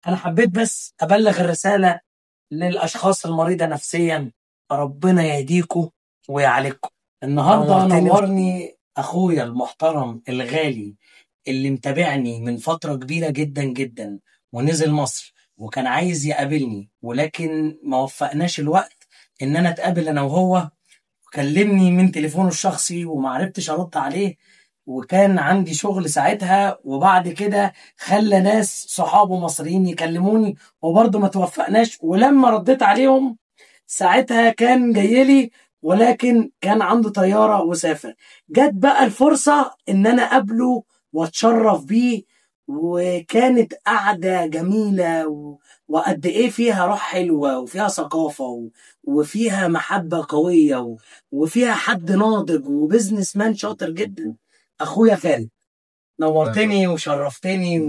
أنا حبيت بس أبلغ الرسالة للأشخاص المريضة نفسيا، ربنا يهديكوا ويعالجكوا. النهارده نورني أخويا المحترم الغالي اللي متابعني من فترة كبيرة جدا جدا، ونزل مصر وكان عايز يقابلني، ولكن ما وفقناش الوقت إن أنا أتقابل أنا وهو. كلمني من تليفونه الشخصي ومعرفتش أرد عليه، وكان عندي شغل ساعتها، وبعد كده خلى ناس صحابه مصريين يكلموني وبرضه ما توفقناش. ولما رديت عليهم ساعتها كان جايلي، ولكن كان عنده طيارة وسافر. جت بقى الفرصة ان انا اقابله واتشرف بيه، وكانت قعدة جميلة وقد ايه فيها روح حلوة وفيها ثقافة وفيها محبة قوية وفيها حد ناضج وبزنس مان شاطر جدا. اخويا خالد، نورتني وشرفتني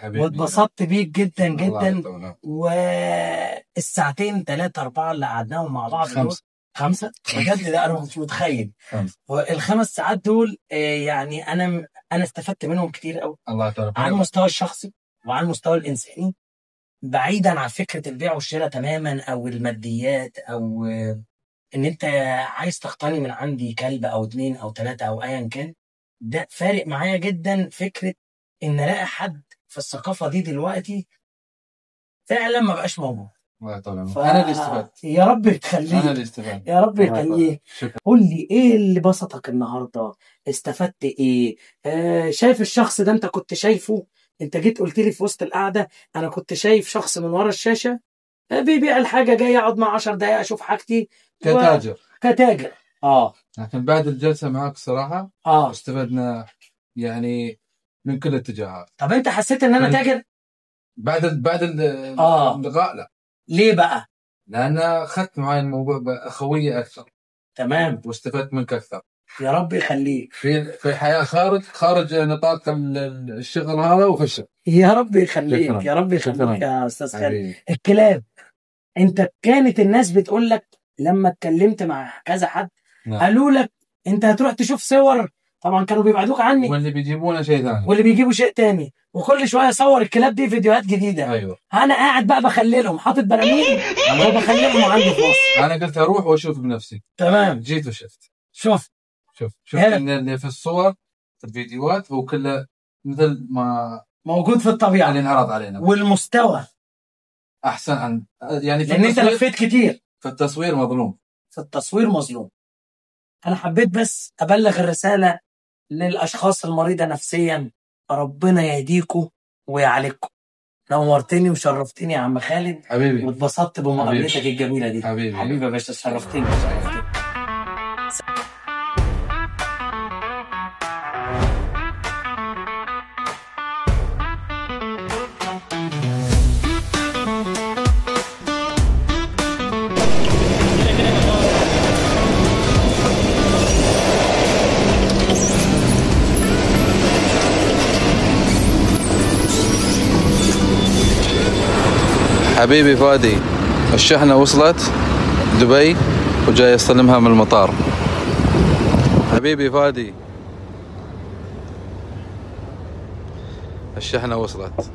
واتبسطت بيك جدا جدا. والساعتين 3 4 اللي قعدناهم مع بعض دول 5 بجد، ده انا مش متخيل. ال5 ساعات دول يعني انا استفدت منهم كتير قوي، على المستوى الشخصي وعلى المستوى الانساني، بعيدا عن فكرة البيع والشراء تماما او الماديات، او ان انت عايز تقتني من عندي كلب او 2 أو 3 او ايا كان. ده فارق معايا جدا، فكرة ان الاقي حد في الثقافة دي دلوقتي فعلا ما بقاش موجود. انا اللي استفدت. يا رب يخليك، انا اللي استفدت، يا رب يخليك. قول لي ايه اللي بسطك النهارده؟ استفدت ايه؟ شايف الشخص ده؟ انت كنت شايفه؟ انت جيت قلت لي في وسط القعده انا كنت شايف شخص من ورا الشاشه بيبيع الحاجه، جاي اقعد مع 10 دقايق اشوف حاجتي كتاجر. لكن بعد الجلسه معك صراحه استفدنا يعني من كل الاتجاهات. طب انت حسيت ان انا تاجر بعد اللقاء؟ لا. ليه بقى؟ لان اخذت معي الموضوع باخويه اكثر. تمام. واستفدت منك اكثر. يا رب يخليك. في حياه خارج نطاق الشغل هذا وفي يا رب يخليك. يا رب يخليك يا استاذ خالد. الكلاب، انت كانت الناس بتقول لك لما اتكلمت مع كذا حد قالوا لك انت هتروح تشوف صور، طبعا كانوا بيبعدوك عني، واللي بيجيبونا شيء ثاني، واللي بيجيبوا شيء تاني، وكل شويه صور الكلاب دي فيديوهات جديده. ايوه. انا قاعد بقى بخللهم، حاطط براميل وبخللهم عندي في مصر. انا قلت اروح واشوف بنفسي. تمام. جيت وشفت. شفت ان اللي في الصور في الفيديوهات هو كله مثل ما موجود في الطبيعه اللي انعرض علينا، والمستوى احسن عن يعني لان انت لفيت كتير. في التصوير مظلوم. انا حبيت بس ابلغ الرساله للاشخاص المريضه نفسيا، ربنا يهديكوا ويعالجكوا. نورتني وشرفتني يا عم خالد حبيبي، واتبسطت بمقابلتك الجميله دي. حبيبي يا باشا، شرفتني. حبيبي فادي، الشحنة وصلت دبي وجاي استلمها من المطار. حبيبي فادي، الشحنة وصلت.